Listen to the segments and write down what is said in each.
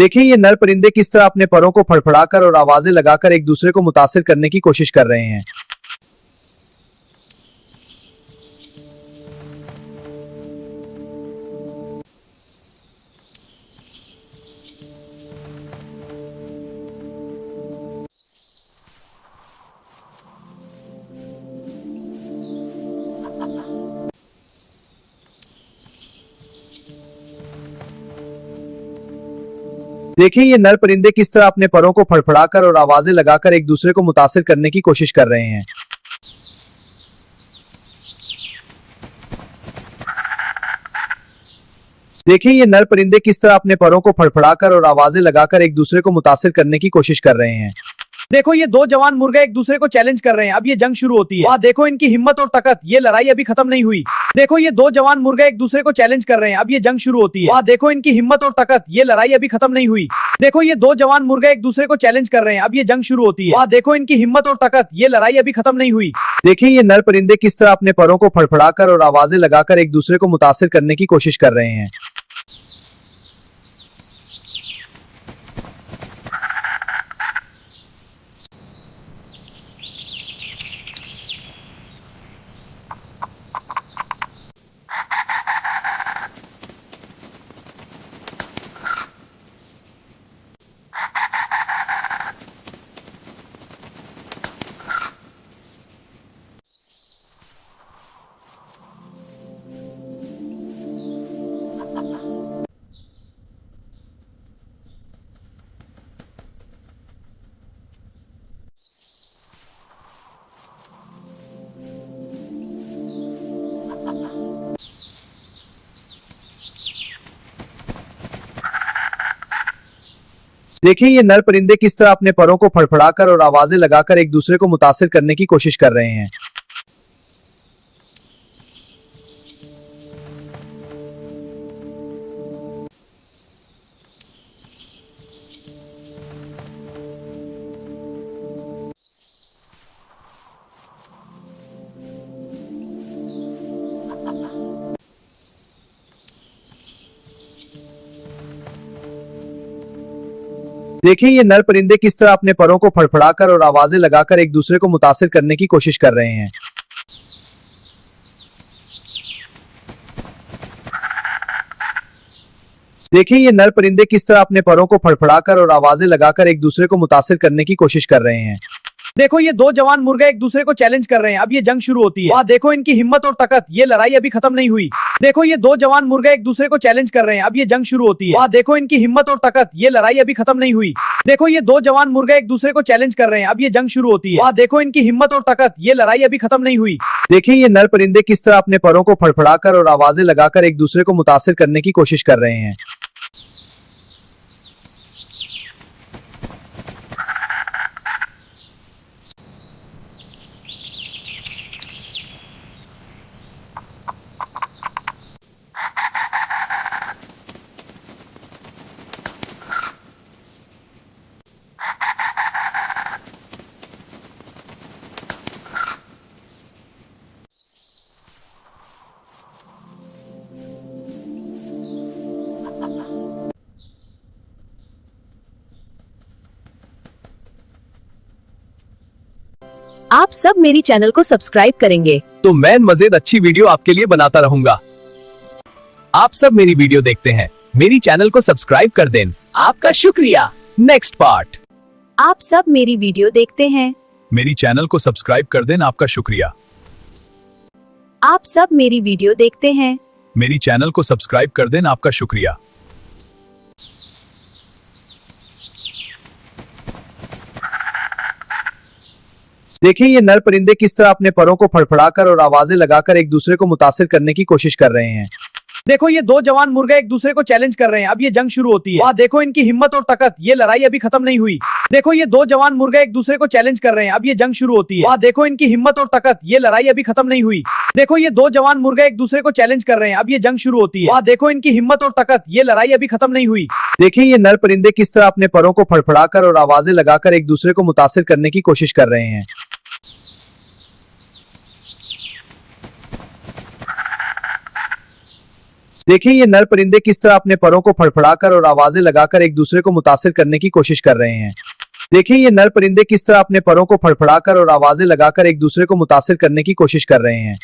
देखिए ये नर परिंदे किस तरह अपने परों को फड़फड़ाकर और आवाजें लगाकर एक दूसरे को मुतासिर करने की कोशिश कर रहे हैं। देखिए ये नर परिंदे किस तरह अपने परों को फड़फड़ाकर और आवाजें लगाकर एक दूसरे को मुतासिर करने की कोशिश कर रहे हैं। देखिए ये नर परिंदे किस तरह अपने परों को फड़फड़ाकर और आवाजें लगाकर एक दूसरे को मुतासिर करने की कोशिश कर रहे हैं। देखो ये दो जवान मुर्गे एक दूसरे को चैलेंज कर रहे हैं। अब ये जंग शुरू होती है। वाह देखो इनकी हिम्मत और ताकत, ये लड़ाई अभी खत्म नहीं हुई। देखो ये दो जवान मुर्गे एक दूसरे को चैलेंज कर रहे हैं। अब ये जंग शुरू होती है। वाह देखो इनकी हिम्मत और ताकत, ये लड़ाई अभी खत्म नहीं हुई। देखो ये दो जवान मुर्गे एक दूसरे को चैलेंज कर रहे हैं। अब ये जंग शुरू होती है। वाह देखो इनकी हिम्मत और ताकत, ये लड़ाई अभी खत्म नहीं हुई। देखिए ये नर परिंदे किस तरह अपने परों को फड़फड़ाकर और आवाजें लगाकर एक दूसरे को मुतासिर करने की कोशिश कर रहे हैं। देखिए ये नर परिंदे किस तरह अपने परों को फड़फड़ाकर और आवाजें लगाकर एक दूसरे को मुतासिर करने की कोशिश कर रहे हैं। देखिए ये नर परिंदे किस तरह अपने परों को फड़फड़ाकर और आवाजें लगाकर एक दूसरे को मुतासिर करने की कोशिश कर रहे हैं। देखिए ये नर परिंदे किस तरह अपने परों को फड़फड़ाकर और आवाजें लगाकर एक दूसरे को मुतासिर करने की कोशिश कर रहे हैं। देखो ये दो जवान मुर्गे एक दूसरे को चैलेंज कर रहे हैं। अब ये जंग शुरू होती है। वाह देखो इनकी हिम्मत और ताकत, ये लड़ाई अभी खत्म नहीं हुई। देखो ये दो जवान मुर्गे एक दूसरे को चैलेंज कर रहे हैं। अब ये जंग शुरू होती है। वाह देखो इनकी हिम्मत और ताकत, ये लड़ाई अभी खत्म नहीं हुई। देखो ये दो जवान मुर्गे एक दूसरे को चैलेंज कर रहे हैं। अब ये जंग शुरू होती है। वाह देखो इनकी हिम्मत और ताकत, ये लड़ाई अभी खत्म नहीं हुई। देखिए ये नर परिंदे किस तरह अपने परों को फड़फड़ाकर और आवाजें लगाकर एक दूसरे को मुतासिर करने की कोशिश कर रहे हैं। आप सब मेरी चैनल को सब्सक्राइब करेंगे तो मैं मजेद अच्छी वीडियो आपके लिए बनाता रहूंगा। आप सब मेरी वीडियो देखते हैं, मेरी चैनल को सब्सक्राइब कर दें। आपका शुक्रिया। Next part. आप सब मेरी वीडियो देखते हैं, मेरी चैनल को सब्सक्राइब कर दें। आपका शुक्रिया। आप सब मेरी वीडियो देखते हैं, मेरी चैनल को सब्सक्राइब कर दें। आपका शुक्रिया। देखिए ये नर परिंदे किस तरह अपने परों को फड़फड़ाकर और आवाजें लगाकर एक दूसरे को मुतासिर करने की कोशिश कर रहे हैं। देखो ये दो जवान मुर्गे एक दूसरे को चैलेंज कर रहे हैं। अब ये जंग शुरू होती है। वाह देखो इनकी हिम्मत और ताकत, ये लड़ाई अभी खत्म नहीं हुई। देखो ये दो जवान मुर्गे एक दूसरे को चैलेंज कर रहे हैं। अब ये जंग शुरू होती है। वाह देखो इनकी हिम्मत और ताकत, ये लड़ाई अभी खत्म नहीं हुई। देखो ये दो जवान मुर्गे एक दूसरे को चैलेंज कर रहे हैं। अब ये जंग शुरू होती है। वाह देखो इनकी हिम्मत और ताकत, ये लड़ाई अभी खत्म नहीं हुई। देखिए ये नर परिंदे किस तरह अपने परों को फड़फड़ाकर और आवाजें लगाकर एक दूसरे को मुतासिर करने की कोशिश कर रहे हैं। देखिए ये नर परिंदे किस तरह अपने परों को फड़फड़ाकर और आवाजें लगाकर एक दूसरे को मुतासिर करने की कोशिश कर रहे हैं। देखिए ये नर परिंदे किस तरह अपने परों को फड़फड़ाकर और आवाजें लगाकर एक दूसरे को मुतासिर करने की कोशिश कर रहे हैं।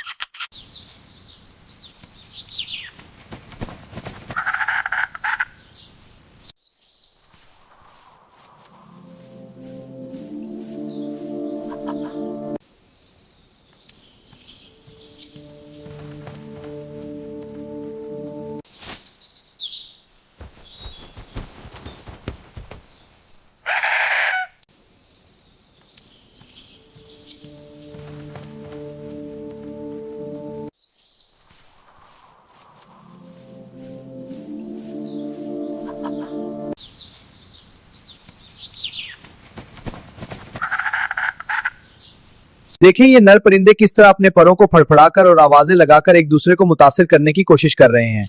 देखिए ये नर परिंदे किस तरह अपने परों को फड़फड़ाकर और आवाजें लगाकर एक दूसरे को मुतासिर करने की कोशिश कर रहे हैं।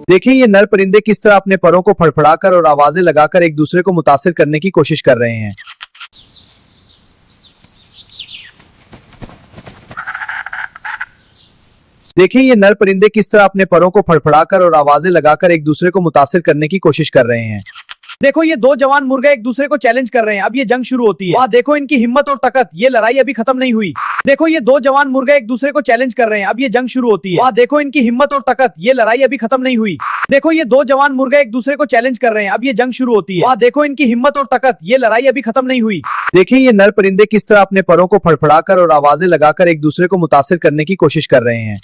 देखिए ये नर परिंदे किस तरह अपने परों को फड़फड़ाकर और आवाजें लगाकर एक दूसरे को मुतासिर करने की कोशिश कर रहे हैं। देखिए ये नर परिंदे किस तरह अपने परों को फड़फड़ाकर और आवाजें लगाकर एक दूसरे को मुतासिर करने की कोशिश कर रहे हैं। देखो ये दो जवान मुर्गे एक दूसरे को चैलेंज कर रहे हैं। अब ये जंग शुरू होती है। वाह देखो इनकी हिम्मत और ताकत, ये लड़ाई अभी खत्म नहीं हुई। देखो ये दो जवान मुर्गे एक दूसरे को चैलेंज कर रहे हैं। अब ये जंग शुरू होती है। वाह देखो इनकी हिम्मत और ताकत, ये लड़ाई अभी खत्म नहीं हुई। देखो ये दो जवान मुर्गे एक दूसरे को चैलेंज कर रहे हैं। अब ये जंग शुरू होती है। वाह देखो इनकी हिम्मत और ताकत, ये लड़ाई अभी खत्म नहीं हुई। देखिए ये नर परिंदे किस तरह अपने परों को फड़फड़ाकर और आवाजें लगाकर एक दूसरे को मुतासिर करने की कोशिश कर रहे हैं।